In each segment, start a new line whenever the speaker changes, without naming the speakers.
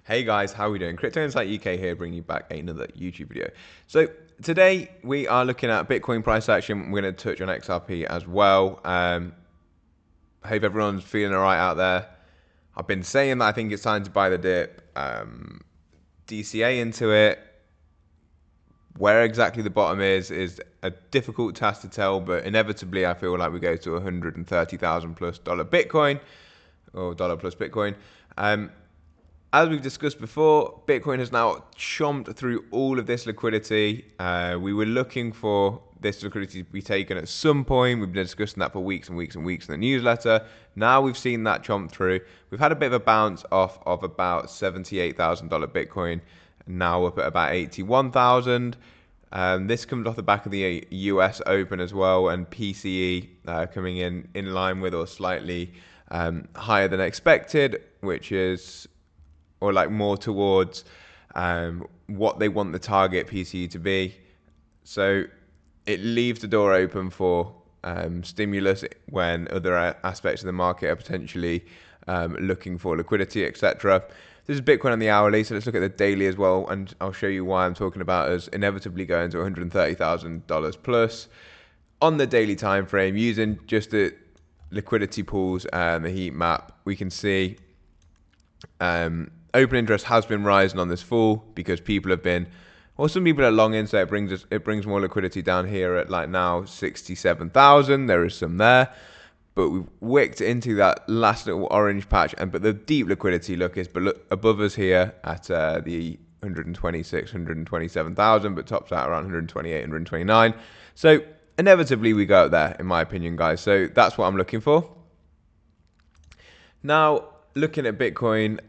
Hey guys, how are we doing? Crypto Insight UK here, bringing you back another YouTube video. So today we are looking at Bitcoin price action. We're going to touch on XRP as well. Hope everyone's feeling all right out there. I've been saying that I think it's time to buy the dip. DCA into it. Where exactly the bottom is a difficult task to tell, but inevitably I feel like we go to $130,000 plus Bitcoin, or dollar plus Bitcoin. As we've discussed before, Bitcoin has now chomped through all of this liquidity. We were looking for this liquidity to be taken at some point. We've been discussing that for weeks and weeks and weeks in the newsletter. Now we've seen that chomp through. We've had a bit of a bounce off of about $78,000 Bitcoin, now up at about 81,000. This comes off the back of the US Open as well, and PCE coming in line with or slightly higher than expected, which is or like more towards what they want the target PCE to be. So it leaves the door open for stimulus when other aspects of the market are potentially looking for liquidity, etc. This is Bitcoin on the hourly, so let's look at the daily as well, and I'll show you why I'm talking about us inevitably going to $130,000 plus on the daily time frame using just the liquidity pools and the heat map. We can see open interest has been rising on this fall because people have been, well, some people are long in, so it brings more liquidity down here at like now 67,000. There is some there, but we've wicked into that last little orange patch, but the deep liquidity look is above us here at the 126, 127,000, but tops out around 128, 129. So inevitably we go up there, in my opinion, guys. So that's what I'm looking for. Now, looking at Bitcoin,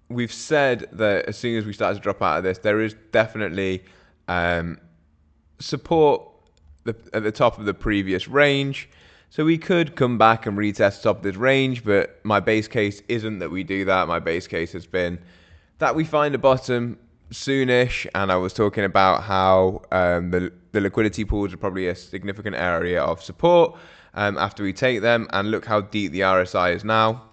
we've said that as soon as we start to drop out of this, there is definitely support at the top of the previous range. So we could come back and retest the top of this range, but my base case isn't that we do that. My base case has been that we find a bottom soonish, and I was talking about how the liquidity pools are probably a significant area of support after we take them, and look how deep the RSI is now.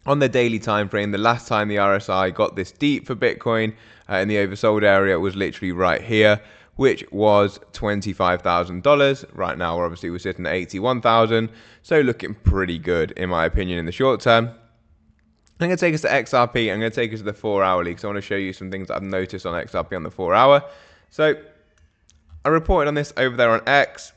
On the daily time frame, the last time the RSI got this deep for Bitcoin in the oversold area was literally right here, which was $25,000. Right now, obviously, we're sitting at 81,000, so looking pretty good, in my opinion, in the short term. I'm going to take us to XRP. I'm going to take us to the 4-hourly because I want to show you some things that I've noticed on XRP on the 4-hour. So I reported on this over there on X.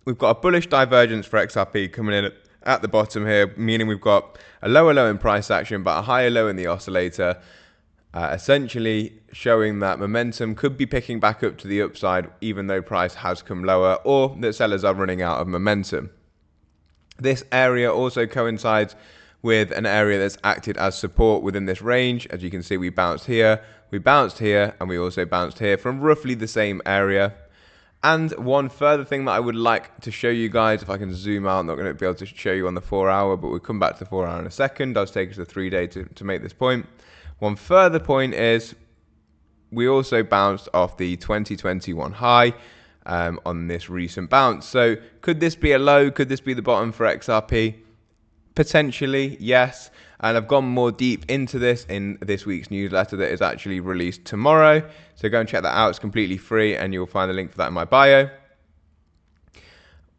We've got a bullish divergence for XRP coming in at the bottom here, meaning we've got a lower low in price action, but a higher low in the oscillator, essentially showing that momentum could be picking back up to the upside, even though price has come lower, or that sellers are running out of momentum. This area also coincides with an area that's acted as support within this range. As you can see, we bounced here, and we also bounced here from roughly the same area. And one further thing that I would like to show you guys, if I can zoom out, I'm not going to be able to show you on the 4-hour, but we'll come back to the 4-hour in a second. I'll take us to the 3-day to make this point. One further point is we also bounced off the 2021 high on this recent bounce. So could this be a low? Could this be the bottom for XRP? Potentially, yes. And I've gone more deep into this in this week's newsletter that is actually released tomorrow. So go and check that out. It's completely free, and you'll find the link for that in my bio.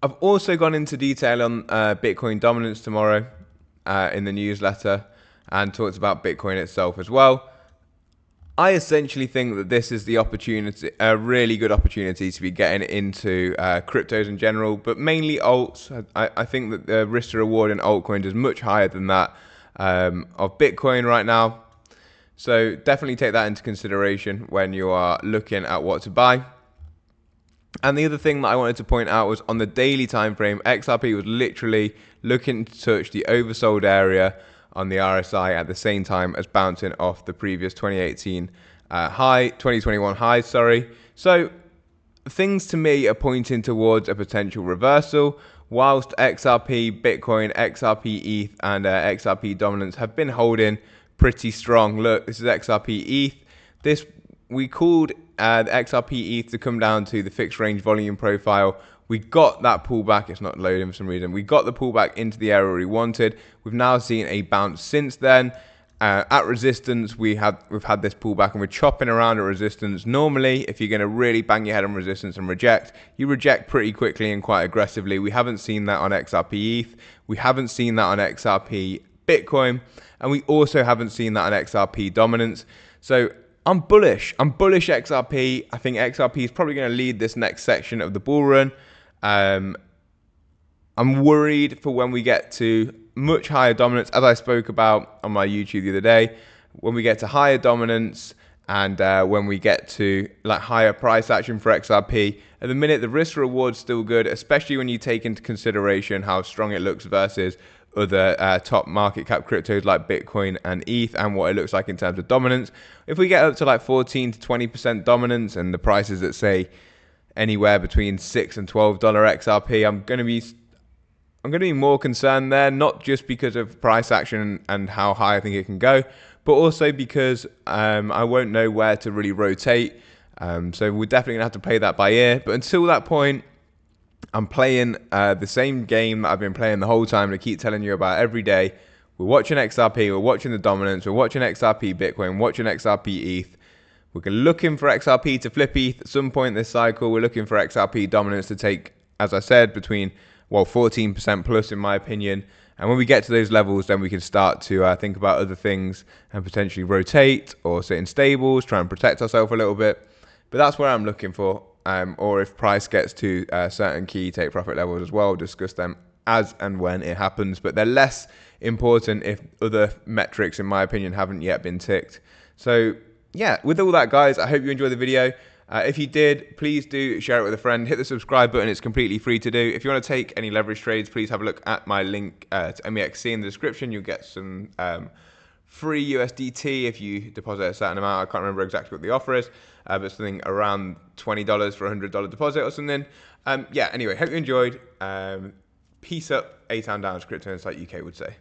I've also gone into detail on Bitcoin dominance tomorrow in the newsletter, and talked about Bitcoin itself as well. I essentially think that this is the opportunity, a really good opportunity to be getting into cryptos in general, but mainly alts. I think that the risk to reward in altcoins is much higher than that of Bitcoin right now. So definitely take that into consideration when you are looking at what to buy. And the other thing that I wanted to point out was on the daily time frame, XRP was literally looking to touch the oversold area on the RSI at the same time as bouncing off the previous 2021 high, sorry. So things to me are pointing towards a potential reversal, whilst XRP, Bitcoin, XRP ETH, and XRP dominance have been holding pretty strong. Look, this is XRP ETH. This we called the XRP ETH to come down to the fixed range volume profile. We got that pullback. It's not loading for some reason. We got the pullback into the area we wanted. We've now seen a bounce since then. At resistance, we've had this pullback and we're chopping around at resistance. Normally, if you're going to really bang your head on resistance and reject, you reject pretty quickly and quite aggressively. We haven't seen that on XRP ETH. We haven't seen that on XRP Bitcoin. And we also haven't seen that on XRP dominance. So I'm bullish. I'm bullish XRP. I think XRP is probably going to lead this next section of the bull run. I'm worried for when we get to much higher dominance, as I spoke about on my YouTube the other day. When we get to higher dominance and when we get to like higher price action for XRP, at the minute the risk reward's still good, especially when you take into consideration how strong it looks versus other top market cap cryptos like Bitcoin and ETH, and what it looks like in terms of dominance. If we get up to like 14 to 20% dominance and the prices that say anywhere between $6 and $12 XRP, I'm going to be more concerned there, not just because of price action and how high I think it can go, but also because I won't know where to really rotate. So we're definitely going to have to play that by ear. But until that point, I'm playing the same game that I've been playing the whole time to keep telling you about every day. We're watching XRP, we're watching the dominance, we're watching XRP Bitcoin, watching XRP ETH. We're looking for XRP to flip ETH at some point this cycle. We're looking for XRP dominance to take, as I said, between 14% plus in my opinion. And when we get to those levels, then we can start to think about other things and potentially rotate or sit in stables, try and protect ourselves a little bit. But that's where I'm looking for. Or if price gets to certain key take profit levels as well, discuss them as and when it happens. But they're less important if other metrics, in my opinion, haven't yet been ticked. So yeah, with all that, guys, I hope you enjoyed the video. If you did, please do share it with a friend. Hit the subscribe button. It's completely free to do. If you want to take any leverage trades, please have a look at my link to MEXC in the description. You'll get some free USDT if you deposit a certain amount. I can't remember exactly what the offer is, but something around $20 for a $100 deposit or something. Yeah, anyway, hope you enjoyed. Peace up, A-Town down, as Crypto Insight UK would say.